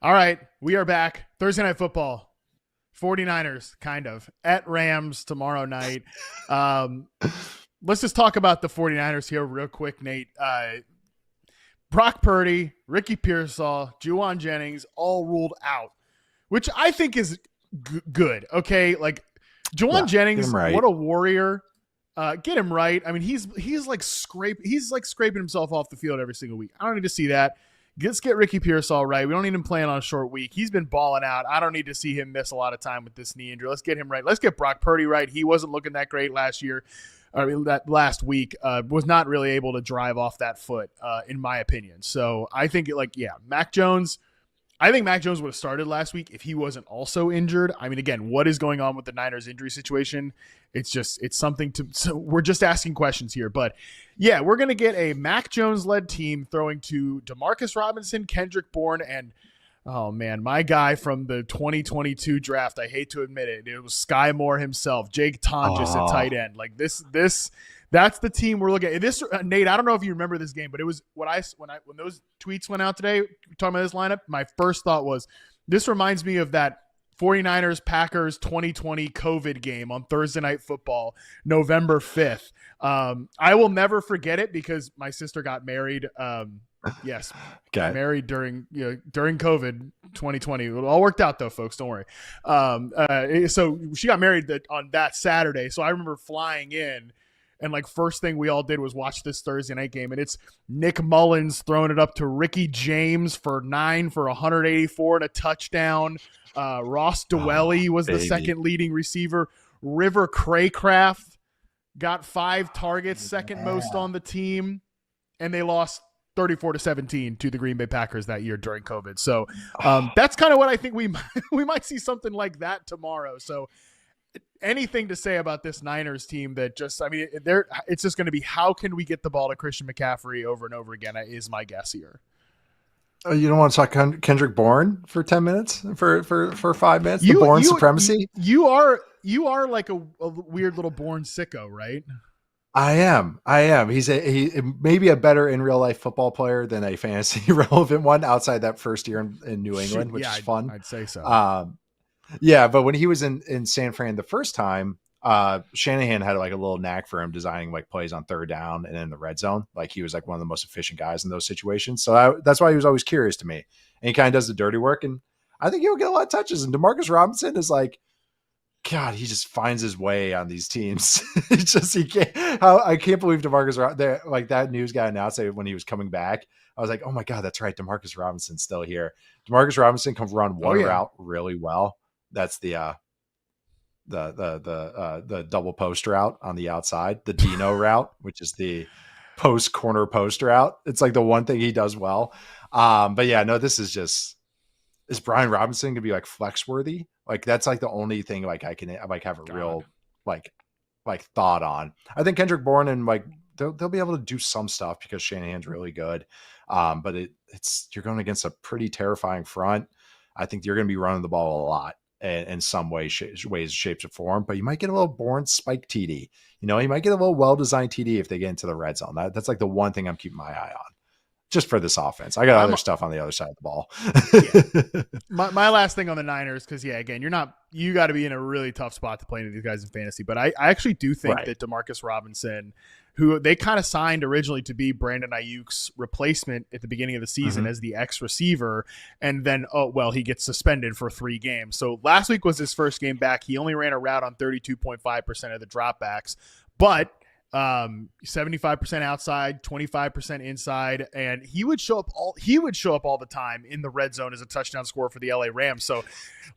All right, we are back. Thursday Night Football. 49ers, kind of, at Rams tomorrow night. Let's just talk about the 49ers here real quick, Nate. Brock Purdy, Ricky Pearsall, Juwan Jennings all ruled out, which I think is good. Okay, like Juwan Jennings, right. What a warrior. Get him right. I mean, he's like scraping himself off the field every single week. I don't need to see that. Let's get Ricky Pearsall right. We don't need him playing on a short week. He's been balling out. I don't need to see him miss a lot of time with this knee injury. Let's get him right. Let's get Brock Purdy right. He wasn't looking that great last year. That last week was not really able to drive off that foot, in my opinion. So I think Mac Jones. I think Mac Jones would have started last week if he wasn't also injured. I mean, again, what is going on with the Niners injury situation? It's something so we're just asking questions here. But yeah, we're going to get a Mac Jones led team throwing to Demarcus Robinson, Kendrick Bourne, and oh man, my guy from the 2022 draft. I hate to admit it. It was Sky Moore himself, Jake Tonjes at tight end. Like this, that's the team we're looking at. This, Nate, I don't know if you remember this game, but it was when those tweets went out today, talking about this lineup, my first thought was, this reminds me of that 49ers Packers 2020 COVID game on Thursday Night Football, November 5th. I will never forget it because my sister got married. Yes. Okay. Married during COVID 2020. It all worked out though, folks. Don't worry. So she got married on that Saturday. So I remember flying in, and like first thing we all did was watch this Thursday night game, and it's Nick Mullins throwing it up to Ricky James for 9 for 184 and a touchdown. Ross Dwelly was the second leading receiver. River Craycraft got 5 targets, second most on the team, and they lost 34-17 to the Green Bay Packers that year during COVID. So that's kind of what I think we might see something like that tomorrow. So anything to say about this Niners team that it's just going to be, how can we get the ball to Christian McCaffrey over and over again is my guess here. You don't want to talk Kendrick Bourne for 10 minutes for 5 minutes? The Bourne supremacy? You are like a weird little Bourne sicko, right? I am. He may be a better in real life football player than a fantasy relevant one outside that first year in New England, which is fun. I'd say so. But when he was in San Fran the first time, Shanahan had like a little knack for him designing like plays on third down and in the red zone. Like he was like one of the most efficient guys in those situations. So that's why he was always curious to me. And he kind of does the dirty work. And I think he'll get a lot of touches. And Demarcus Robinson is like, God, he just finds his way on these teams. It's just, I can't believe Demarcus, like that news guy announced it when he was coming back. I was like, oh my God, that's right. Demarcus Robinson's still here. Demarcus Robinson can run one route really well. That's the double post route on the outside, the Dino route, which is the corner post route. It's like the one thing he does well. But yeah, no, this is Brian Robinson gonna be like flex worthy? Like that's like the only thing like I can like have a real like thought on. I think Kendrick Bourne and like they'll be able to do some stuff because Shanahan's really good. But you're going against a pretty terrifying front. I think you're going to be running the ball a lot in some ways, shapes, or form. But you might get a little Bourne spike TD. You might get a little well-designed TD if they get into the red zone. That's like the one thing I'm keeping my eye on. Just for this offense. I got other stuff on the other side of the ball. Yeah. My last thing on the Niners, because again, you got to be in a really tough spot to play into these guys in fantasy. But I actually do think that Demarcus Robinson, who they kind of signed originally to be Brandon Ayuk's replacement at the beginning of the season as the X receiver, and then he gets suspended for 3 games. So last week was his first game back. He only ran a route on 32.5% of the dropbacks, but 75% outside, 25% inside, and he would show up all the time in the red zone as a touchdown scorer for the LA Rams. So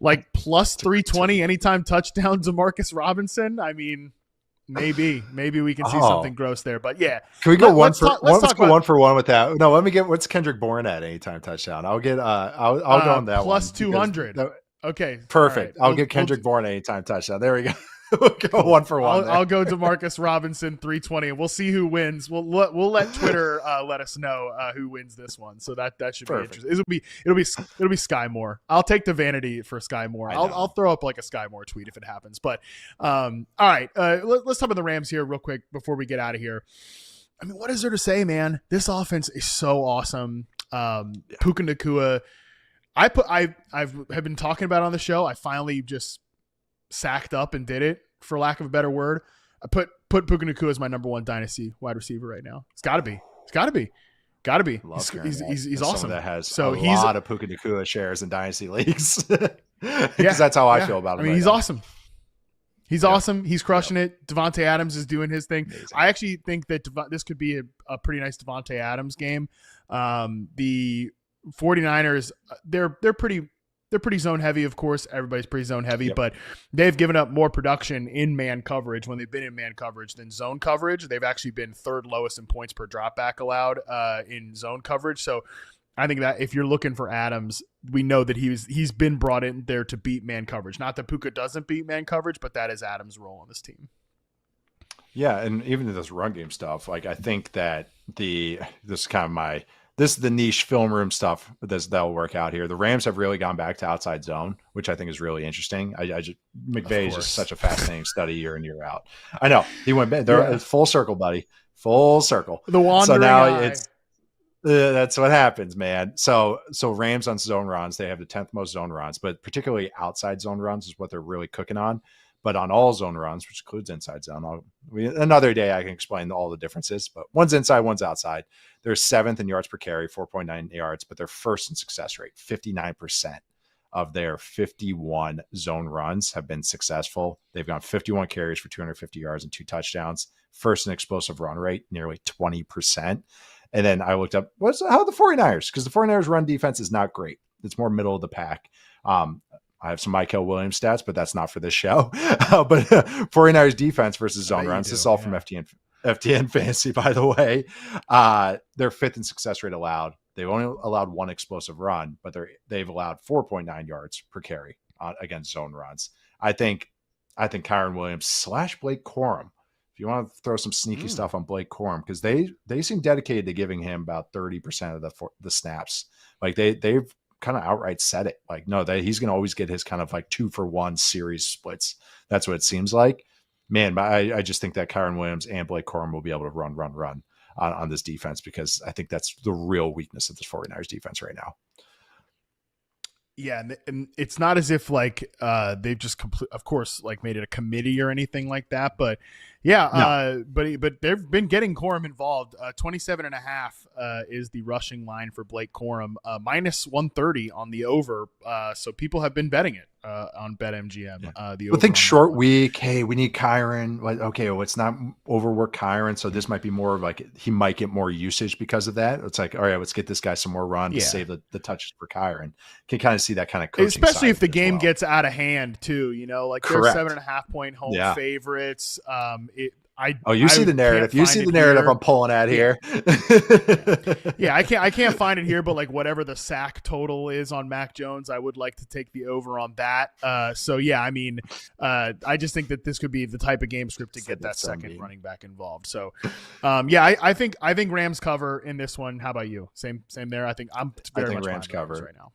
like plus 320 anytime touchdown to Marcus Robinson. I mean, maybe we can see something gross there, but yeah. Can we go let's go 1 for 1 with that? No, let me get what's Kendrick Bourne at anytime touchdown. I'll get I'll go on that plus 200. Okay, perfect. Right. I'll get Kendrick Bourne anytime touchdown. There we go. We'll go 1 for 1. I'll go Demarcus Robinson 320, and we'll see who wins. We'll let Twitter let us know who wins this one. So that should perfect. be interesting. It'll be Sky Moore. I'll take the vanity for Sky Moore. I'll throw up like a Sky Moore tweet if it happens. But all right, let's talk about the Rams here real quick before we get out of here. I mean, what is there to say, man? This offense is so awesome. Puka Nacua. I've been talking about it on the show. I finally just sacked up and did it, for lack of a better word. I put Puka Nacua as my number 1 dynasty wide receiver right now. It's got to be. He's awesome. Someone that has a lot of Puka Nacua shares in dynasty leagues. Yeah, that's how I feel about him. I mean, he's awesome. He's awesome. He's crushing it. Devontae Adams is doing his thing. Amazing. I actually think that this could be a pretty nice Devontae Adams game. The 49ers, they're pretty zone heavy, of course. Everybody's pretty zone heavy, but they've given up more production in man coverage when they've been in man coverage than zone coverage. They've actually been 3rd lowest in points per dropback allowed in zone coverage. So I think that if you're looking for Adams, we know that he's been brought in there to beat man coverage. Not that Puka doesn't beat man coverage, but that is Adams' role on this team. Yeah, and even this run game stuff, like I think that this is the niche film room stuff that'll work out here. The Rams have really gone back to outside zone, which I think is really interesting. McVay is just such a fascinating study year in, year out. I know he went back. They're full circle, buddy, full circle. The wandering eye. That's what happens, man. So Rams on zone runs, they have the 10th most zone runs, but particularly outside zone runs is what they're really cooking on. But on all zone runs, which includes inside zone, another day I can explain all the differences, but one's inside, one's outside. They're 7th in yards per carry, 4.9 yards, but they're 1st in success rate. 59% of their 51 zone runs have been successful. They've gone 51 carries for 250 yards and 2 touchdowns. 1st in explosive run rate, nearly 20%. And then I looked up, how are the 49ers? Because the 49ers run defense is not great. It's more middle of the pack. I have some Michael Williams stats, but that's not for this show. But 49ers defense versus zone runs. This is all from FTN Fantasy, by the way. They're 5th in success rate allowed. They've only allowed 1 explosive run, but they've allowed 4.9 yards per carry against zone runs. I think Kyron Williams / Blake Corum. If you want to throw some sneaky stuff on Blake Corum, because they seem dedicated to giving him about 30% of the snaps. Like they've kind of outright said it. Like, no, he's going to always get his kind of like 2-for-1 series splits. That's what it seems like. Man, but I just think that Kyron Williams and Blake Corum will be able to run on this defense, because I think that's the real weakness of this 49ers defense right now. Yeah, and it's not as if like they've just of course, like made it a committee or anything like that. But yeah, but they've been getting Corum involved. 27.5 is the rushing line for Blake Corum, -130 on the over. So people have been betting it on BetMGM. The over. I think short week. Hey, we need Kyron. Okay, let's not overwork Kyron. So this might be more of like he might get more usage because of that. It's like, all right, let's get this guy some more run to save the touches for Kyron. Can kind of see that kind of coaching, especially if the game gets out of hand too. You know, like Correct. they're 7.5 point home favorites. You see the narrative. You see the narrative I'm pulling at here. Yeah, I can't find it here, but like whatever the sack total is on Mac Jones, I would like to take the over on that. So yeah, I mean, I just think that this could be the type of game script to get that second running back involved. So, yeah, I think Rams cover in this one. How about you? Same there. I think very much Rams cover right now.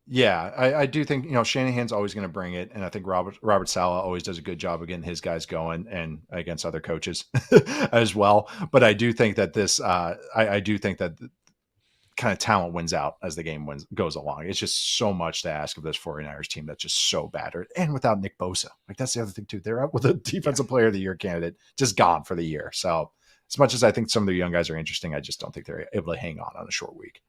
Yeah, I do think, Shanahan's always going to bring it. And I think Robert Saleh always does a good job of getting his guys going and against other coaches as well. But I do think that I do think that kind of talent wins out as the game goes along. It's just so much to ask of this 49ers team that's just so battered. And without Nick Bosa, like that's the other thing too. They're out with a defensive player of the year candidate, just gone for the year. So as much as I think some of the young guys are interesting, I just don't think they're able to hang on a short week.